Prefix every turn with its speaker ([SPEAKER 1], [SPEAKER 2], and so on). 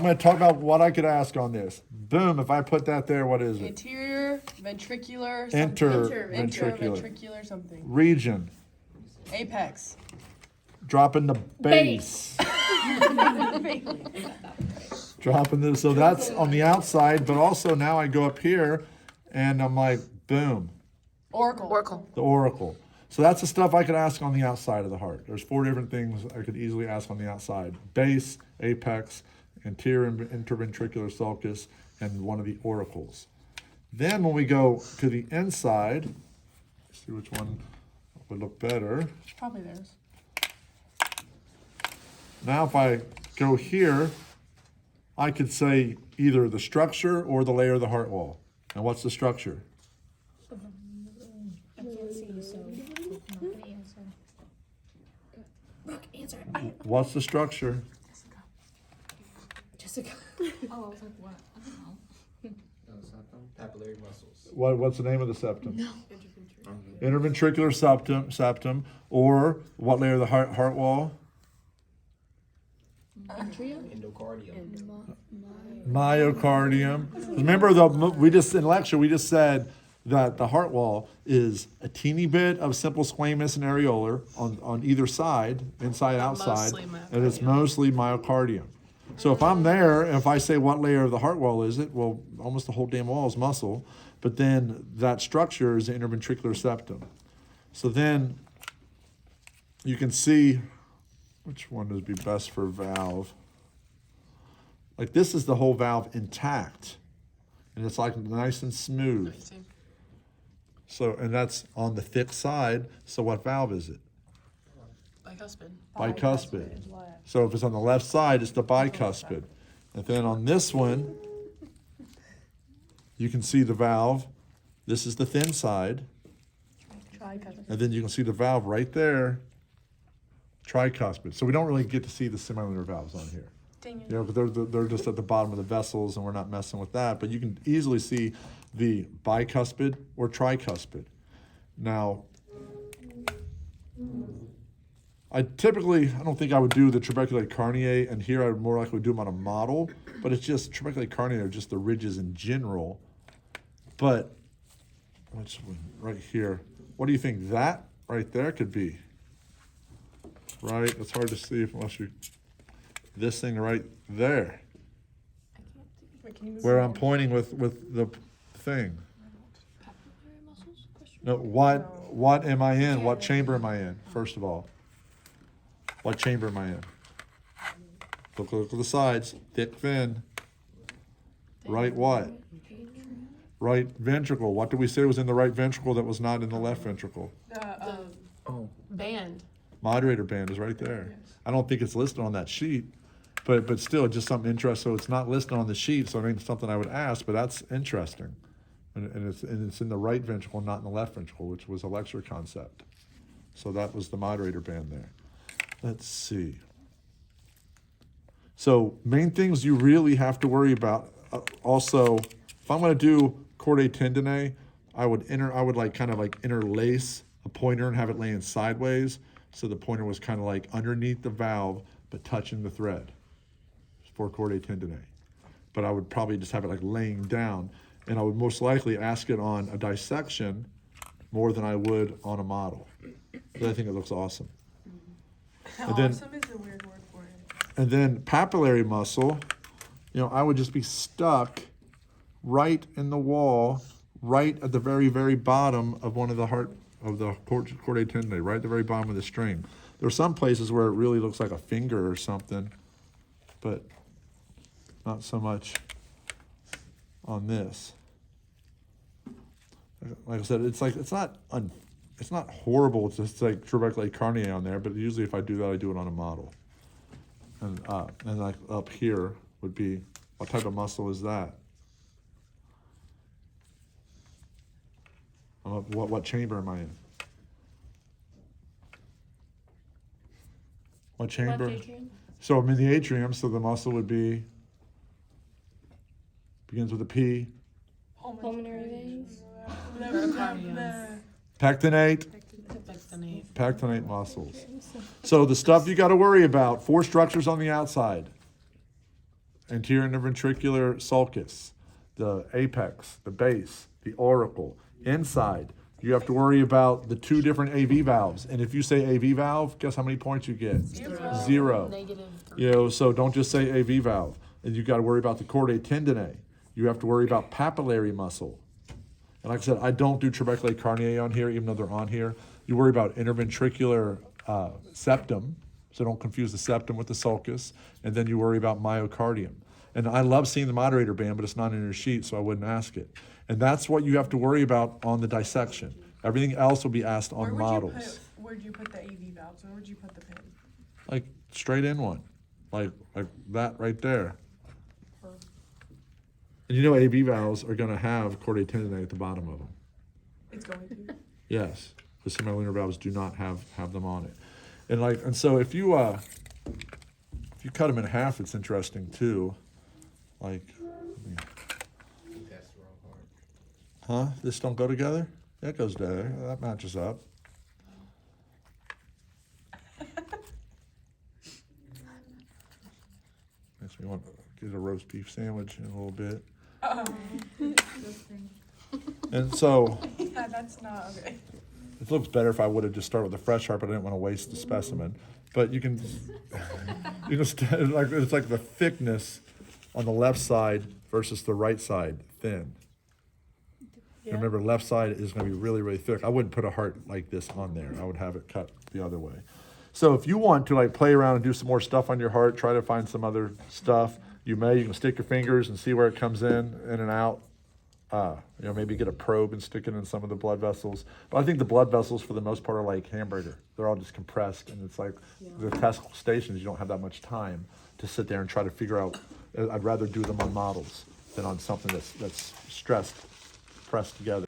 [SPEAKER 1] I'm going to talk about what I could ask on this. Boom, if I put that there, what is it?
[SPEAKER 2] Anterior, ventricular,
[SPEAKER 1] Interventricular.
[SPEAKER 2] ventricular something.
[SPEAKER 1] Region.
[SPEAKER 2] Apex.
[SPEAKER 1] Dropping the base. Dropping this. So that's on the outside, but also now I go up here and I'm like, boom,
[SPEAKER 2] Oracle.
[SPEAKER 1] the oracle. So that's the stuff I could ask on the outside of the heart. There's 4 different things I could easily ask on the outside. Base, apex, anterior interventricular sulcus, and one of the oracles. Then when we go to the inside, let's see which one would look better.
[SPEAKER 2] It's probably theirs.
[SPEAKER 1] Now if I go here, I could say either the structure or the layer of the heart wall. And what's the structure?
[SPEAKER 3] I can't see you, so I'm not gonna answer. Brooke, answer.
[SPEAKER 1] What's the structure?
[SPEAKER 3] Jessica.
[SPEAKER 4] Oh, I was like, what? I don't know.
[SPEAKER 5] Papillary muscles.
[SPEAKER 1] What's the name of the septum? No. Interventricular septum, or what layer of the heart wall?
[SPEAKER 5] Endocardium.
[SPEAKER 1] Myocardium. Remember, in lecture we just said that the heart wall is a teeny bit of simple squamous and areolar on either side, inside, outside, and it's mostly myocardium. So if I'm there, and if I say what layer of the heart wall is it, well, almost the whole damn wall is muscle, but then that structure is the interventricular septum. So then you can see which one would be best for valve. Like this is the whole valve intact, and it's like nice and smooth. So, and that's on the thick side, so what valve is it?
[SPEAKER 2] Bicuspid.
[SPEAKER 1] Bicuspid. So if it's on the left side, it's the bicuspid. And then on this one, you can see the valve. This is the thin side. And then you can see the valve right there, tricuspid. So we don't really get to see the semilunar valves on here.
[SPEAKER 2] Dang it.
[SPEAKER 1] You know, because they're just at the bottom of the vessels and we're not messing with that. But you can easily see the bicuspid or tricuspid. Now, I don't think I would do the trabeculae carneae, and here I would more likely do them on a model, but it's just, trabeculae carneae are just the ridges in general. But, which one, right here, what do you think that right there could be? Right, it's hard to see unless you, this thing right there,
[SPEAKER 2] Wait, can you move
[SPEAKER 1] where
[SPEAKER 2] it?
[SPEAKER 1] I'm pointing with the thing.
[SPEAKER 3] Papillary muscles? Question.
[SPEAKER 1] No, what am I in? What chamber am I in, first of all? What chamber am I in? Look at the sides, thick, thin. Right what? Right ventricle. What did we say was in the right ventricle that was not in the left ventricle?
[SPEAKER 2] Band.
[SPEAKER 1] Moderator band is right there. I don't think it's listed on that sheet, but still, just something interesting. So it's not listed on the sheet, so I mean, it's something I would ask, but that's interesting. And it's in the right ventricle, not in the left ventricle, which was a lecture concept. So that was the moderator band there. Let's see. So main things you really have to worry about. Also, if I'm going to do chordae tendineae, I would kind of like interlace a pointer and have it laying sideways, so the pointer was kind of like underneath the valve but touching the thread for chordae tendineae. But I would probably just have it like laying down, and I would most likely ask it on a dissection more than I would on a model. But I think it looks awesome. And then,
[SPEAKER 2] Awesome is a weird word for it.
[SPEAKER 1] and then papillary muscle, I would just be stuck right in the wall, right at the very, very bottom of one of the chordae tendineae, right at the very bottom of the string. There are some places where it really looks like a finger or something, but not so much on this. Like I said, it's not horrible. It's just like trabeculae carneae on there, but usually if I do that, I do it on a model. And like up here would be, what type of muscle is that? What chamber am I in? What chamber?
[SPEAKER 3] Left atrium.
[SPEAKER 1] So I'm in the atrium, so the muscle would be, begins with a P.
[SPEAKER 3] Pulmonary veins.
[SPEAKER 1] Pectinate. Pectinate muscles. So the stuff you got to worry about, 4 structures on the outside. anterior interventricular sulcus, the apex, the base, the auricle. Inside, you have to worry about the two different AV valves. And if you say AV valve, guess how many points you get? Zero.
[SPEAKER 2] Negative 3.
[SPEAKER 1] You know, so don't just say AV valve. And you got to worry about the chordae tendineae. You have to worry about papillary muscle. And like I said, I don't do trabeculae carneae on here, even though they're on here. You worry about interventricular septum, so don't confuse the septum with the sulcus. And then you worry about myocardium. And I love seeing the moderator band, but it's not in your sheet, so I wouldn't ask it. And that's what you have to worry about on the dissection. Everything else will be asked on models.
[SPEAKER 2] Where'd you put the AV valves? Where would you put the pin?
[SPEAKER 1] Like straight in one, like that right there. And you know AV valves are going to have chordae tendineae at the bottom of them.
[SPEAKER 2] It's going to.
[SPEAKER 1] Yes, the semilunar valves do not have them on it. And so if you cut them in half, it's interesting too. Like,
[SPEAKER 5] I think that's the wrong part.
[SPEAKER 1] this don't go together? That goes there. That matches up. Makes me want to get a roast beef sandwich in a little bit. And so
[SPEAKER 2] Yeah, that's not okay.
[SPEAKER 1] it looks better if I would have just started with a fresh heart, but I didn't want to waste the specimen. But you can, it's like the thickness on the left side versus the right side thin.
[SPEAKER 2] Yeah.
[SPEAKER 1] Remember, left side is going to be really, really thick. I wouldn't put a heart like this on there. I would have it cut the other way. So if you want to like play around and do some more stuff on your heart, try to find some other stuff. You can stick your fingers and see where it comes in and out. Maybe get a probe and stick it in some of the blood vessels. But I think the blood vessels, for the most part, are like hamburger. They're all just compressed, and it's like the testicle stations. You don't have that much time to sit there and try to figure out. I'd rather do them on models than on something that's pressed together.